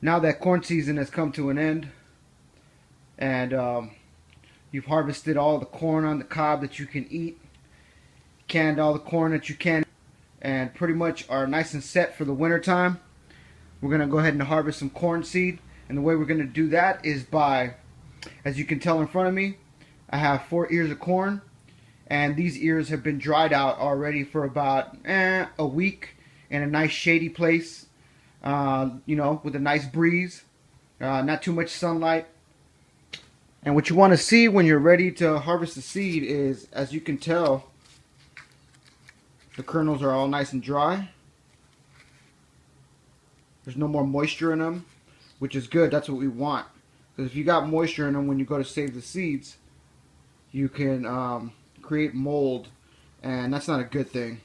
Now that corn season has come to an end, and you've harvested all the corn on the cob that you can eat, canned all the corn that you can, and pretty much are nice and set for the winter time, we're going to go ahead and harvest some corn seed. And the way we're going to do that is by, as you can tell in front of me, I have 4 ears of corn, and these ears have been dried out already for about a week in a nice shady place, with a nice breeze, not too much sunlight. And what you want to see when you're ready to harvest the seed is, as you can tell, the kernels are all nice and dry. There's no more moisture in them, which is good. That's what we want. Because if you got moisture in them when you go to save the seeds, you can create mold, and that's not a good thing.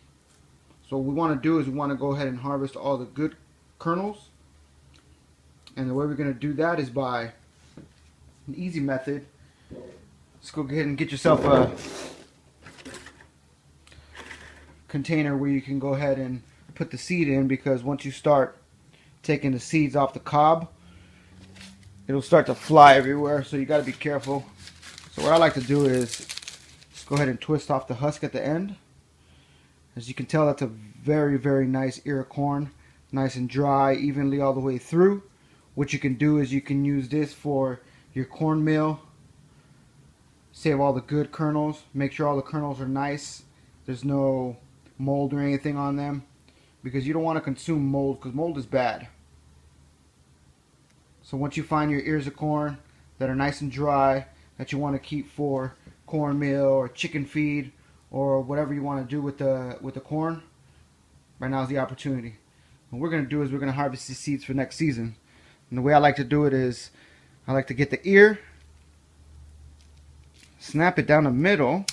So what we want to do is we want to go ahead and harvest all the good kernels. And the way we're going to do that is by an easy method. Let's go ahead and get yourself a container where you can go ahead and put the seed in, because once you start taking the seeds off the cob, it'll start to fly everywhere, so you got to be careful. So what I like to do is just go ahead and twist off the husk at the end. As you can tell, that's a very, very nice ear of corn, nice and dry, evenly all the way through. What you can do is you can use this for your cornmeal, save all the good kernels, make sure all the kernels are nice, there's no mold or anything on them, because you don't want to consume mold, because mold is bad. So once you find your ears of corn that are nice and dry, that you want to keep for cornmeal or chicken feed or whatever you want to do with the corn, right now is the opportunity. What we're going to do is we're going to harvest these seeds for next season. And the way I like to do it is I like to get the ear, snap it down the middle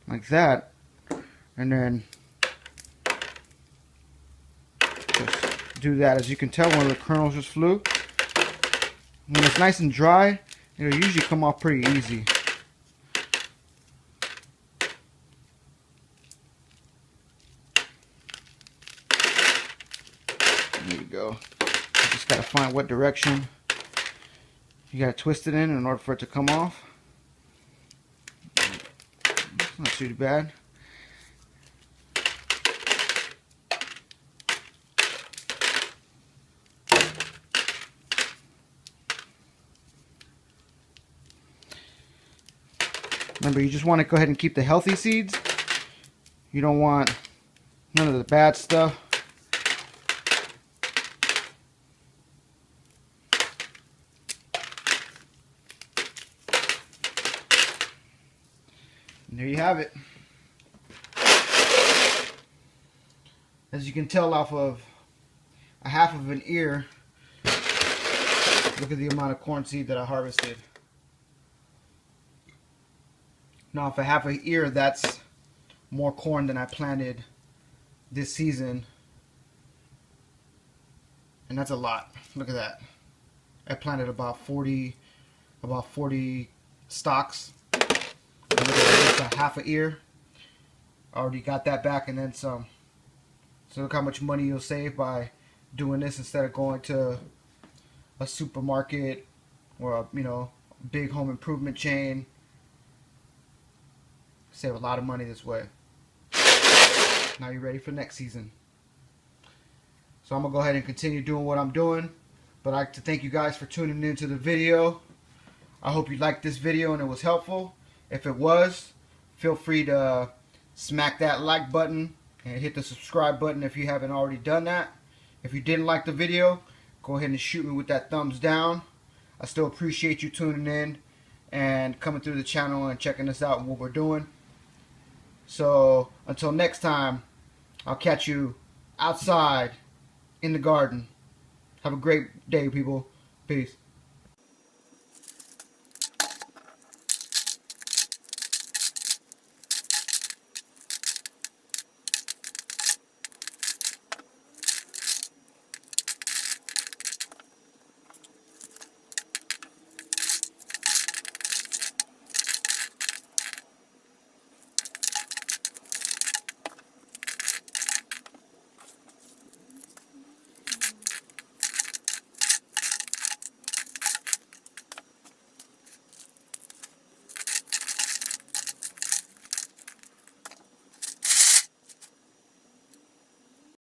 like that, and then just do that. As you can tell, one of the kernels just flew. When it's nice and dry, it'll usually come off pretty easy. There you go. You just gotta find what direction you gotta twist it in order for it to come off. It's not too bad. Remember, you just want to go ahead and keep the healthy seeds. You don't want none of the bad stuff. And there you have it. As you can tell off of a half of an ear, look at the amount of corn seed that I harvested. Now, for half an ear, that's more corn than I planted this season. And that's a lot. Look at that. I planted about 40 stalks. And look at that, that's a half an ear. I already got that back and then some. So look how much money you'll save by doing this instead of going to a supermarket or a big home improvement chain. Save a lot of money this way. Now you're ready for next season. So I'm going to go ahead and continue doing what I'm doing. But I'd like to thank you guys for tuning into the video. I hope you liked this video and it was helpful. If it was, feel free to smack that like button and hit the subscribe button if you haven't already done that. If you didn't like the video, go ahead and shoot me with that thumbs down. I still appreciate you tuning in and coming through the channel and checking us out and what we're doing. So until next time, I'll catch you outside in the garden. Have a great day, people. Peace.